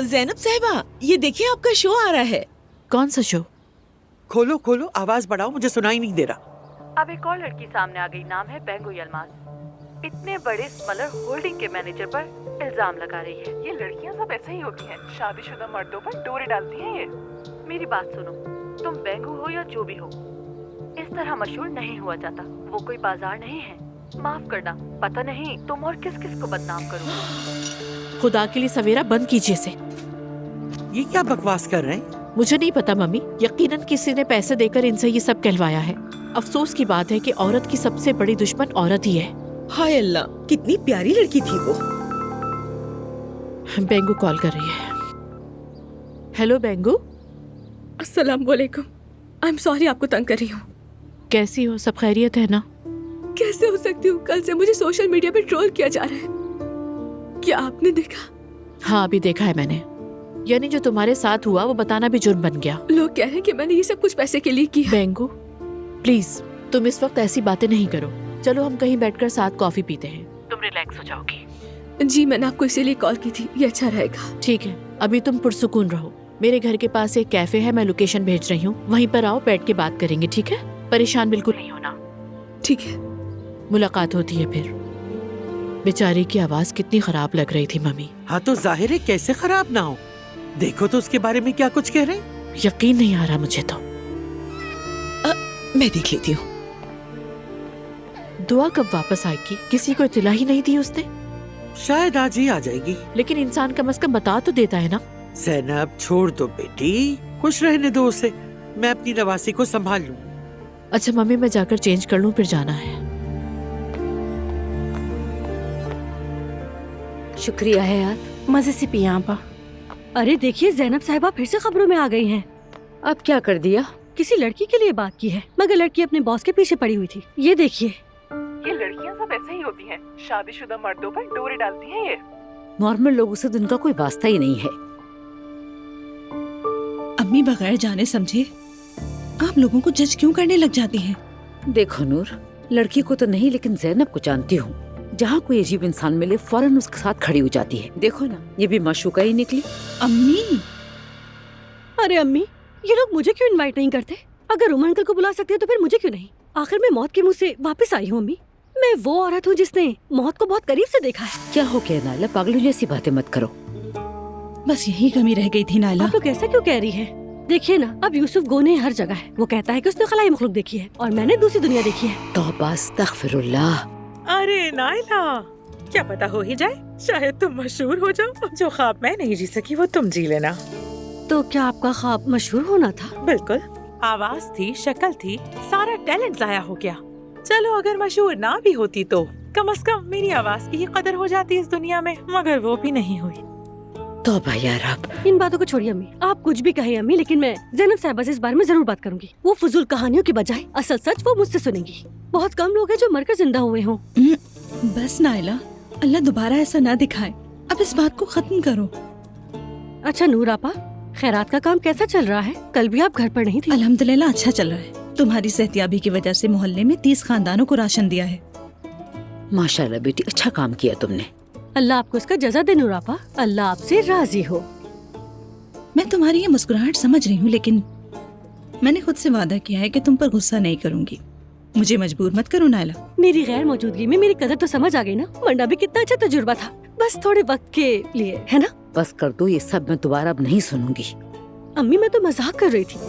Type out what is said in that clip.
زینب صاحبہ یہ دیکھیں آپ کا شو آ رہا ہے. کون سا شو؟ کھولو کھولو، آواز بڑھاؤ، مجھے سنائی نہیں دے رہا. اب ایک اور لڑکی سامنے آ گئی، نام ہے بینگو یلماز. اتنے بڑے اسملر ہولڈنگ کے مینیجر پر الزام لگا رہی ہے. یہ لڑکیاں سب ایسے ہی ہوتی ہیں، شادی شدہ مردوں پر ڈورے ڈالتی ہیں. یہ میری بات سنو، تم بینگو ہو یا جو بھی ہو، اس طرح مشہور نہیں ہوا جاتا. وہ کوئی بازار نہیں ہے. معاف کرنا، پتہ نہیں تم اور کس کس کو بدنام کرو. خدا کے لیے سویرا بند کیجیے اسے. یہ کیا بکواس کر رہے ہیں؟ مجھے نہیں پتا ممی، یقیناً کسی نے پیسے دے کر ان سے یہ سب کہلوایا ہے. افسوس کی بات ہے کہ عورت کی سب سے بڑی دشمن عورت ہی ہے. ہائے اللہ، کتنی پیاری لڑکی تھی وہ. بینگو کال کر رہی ہے. ہیلو بینگو. السلام علیکم. آئی ایم سوری آپ کو تنگ کر رہی ہوں. کیسی ہو؟ سب خیریت ہے نا؟ کیسے ہو سکتی ہوں؟ کل سے مجھے سوشل میڈیا پہ ٹرول کیا جا رہا ہے. کیا آپ نے دیکھا؟ ہاں ابھی دیکھا ہے میں نے. یعنی جو تمہارے ساتھ ہوا وہ بتانا بھی جرم بن گیا. لوگ کہہ رہے ہیں کہ میں نے یہ سب کچھ پیسے کے لیے کیا. بینگو پلیز تم اس وقت ایسی باتیں نہیں کرو. چلو ہم کہیں بیٹھ کر ساتھ کافی پیتے ہیں، تم ریلیکس ہو جاؤ گی. جی میں نے آپ کو اسی لیے کال کی تھی، یہ اچھا رہے گا. ٹھیک ہے، ابھی تم پرسکون رہو. میرے گھر کے پاس ایک کیفے ہے، میں لوکیشن بھیج رہی ہوں، وہیں پر آؤ، بیٹھ کے بات کریں گے. ٹھیک ہے؟ پریشان بالکل نہیں ہونا. ٹھیک ہے. ملاقات ہوتی ہے پھر. بیچاری کی آواز کتنی خراب لگ رہی تھی ممی. ہاں تو ظاہر ہے کیسے خراب نہ ہو. دیکھو تو اس کے بارے میں کیا کچھ کہہ رہے ہیں. یقین نہیں آ رہا مجھے تو. میں دیکھ لیتی ہوں. دعا کب واپس آئے گی؟ کسی کو اطلاع ہی نہیں دی اس نے. شاید آج ہی آ جائے گی. لیکن انسان کم از کم بتا تو دیتا ہے نا. زینب چھوڑ دو بیٹی، خوش رہنے دو اسے. میں اپنی نواسی کو سنبھال لوں. اچھا ممی میں جا کر چینج کر لوں، پھر جانا ہے. شکریہ ہے یار، مزے سے پیا آپا. ارے دیکھیے زینب صاحبہ پھر سے خبروں میں آ گئی ہیں. اب کیا کر دیا؟ کسی لڑکی کے لیے بات کی ہے، مگر لڑکی اپنے باس کے پیچھے پڑی ہوئی تھی. یہ دیکھیے. یہ لڑکیاں سب ایسے ہی ہوتی ہیں، شادی شدہ مردوں پر ڈورے ڈالتی ہیں. یہ نارمل لوگوں سے ان کا کوئی واسطہ ہی نہیں ہے. امی بغیر جانے سمجھے آپ لوگوں کو جج کیوں کرنے لگ جاتی ہیں؟ دیکھو نور، لڑکی کو تو نہیں لیکن زینب کو جانتی ہوں. جہاں کوئی عجیب انسان ملے فوراً اس کے ساتھ کھڑی ہو جاتی ہے. دیکھو نا، یہ بھی معشوقہ ہی نکلی. امی ارے امی، یہ لوگ مجھے کیوں انوائٹ نہیں کرتے؟ اگر عمر انکل کو بلا سکتے ہیں تو پھر مجھے کیوں نہیں؟ آخر میں موت کے منہ سے واپس آئی ہوں امی. میں وہ عورت ہوں جس نے موت کو بہت قریب سے دیکھا ہے. کیا ہو گیا نائلہ، پاگلوں جیسی باتیں مت کرو. بس یہی کمی رہ گئی تھی نائلہ. آپ لوگ ایسا کیوں کہہ رہی ہیں؟ دیکھیے نا، اب یوسف گونے ہر جگہ ہے. وہ کہتا ہے کہ اس نے خلائی مخلوق دیکھی ہے اور میں نے دوسری دنیا دیکھی ہے. توبہ استغفر اللہ. ارے نائلہ، کیا پتا ہو ہی جائے، شاید تم مشہور ہو جاؤ. جو خواب میں نہیں جی سکی وہ تم جی لینا. تو کیا آپ کا خواب مشہور ہونا تھا؟ بالکل. آواز تھی، شکل تھی، سارا ٹیلنٹ ضائع ہو گیا. چلو اگر مشہور نہ بھی ہوتی تو کم از کم میری آواز کی ہی قدر ہو جاتی اس دنیا میں، مگر وہ بھی نہیں ہوئی. توبہ یا رب. ان باتوں کو چھوڑیے امی، آپ کچھ بھی کہیں امی، لیکن میں زینب صاحبہ سے اس بارے میں ضرور بات کروں گی. وہ فضول کہانیوں کی بجائے اصل سچ وہ مجھ سے سنیں گی. بہت کم لوگ ہیں جو مر کر زندہ ہوئے ہوں. بس نائلہ، اللہ دوبارہ ایسا نہ دکھائے. اب اس بات کو ختم کرو. اچھا نور آپا، خیرات کا کام کیسا چل رہا ہے؟ کل بھی آپ گھر پر نہیں تھی. الحمدللہ اچھا چل رہا ہے. تمہاری صحتیابی کی وجہ سے محلے میں 30 خاندانوں کو راشن دیا ہے. ماشاءاللہ بیٹی، اچھا کام کیا تم نے. اللہ آپ کو اس کا جزا دے نور آپا. اللہ آپ سے راضی ہو. میں تمہاری یہ مسکراہٹ سمجھ رہی ہوں، لیکن میں نے خود سے وعدہ کیا ہے کہ تم پر غصہ نہیں کروں گی. مجھے مجبور مت کرو نائلہ. میری غیر موجودگی میں میری قدر تو سمجھ آ گئی نا. مرنا بھی کتنا اچھا تجربہ تھا، بس تھوڑے وقت کے لیے، ہے نا؟ بس کر دو، یہ سب میں دوبارہ اب نہیں سنوں گی. امی میں تو مذاق کر رہی تھی.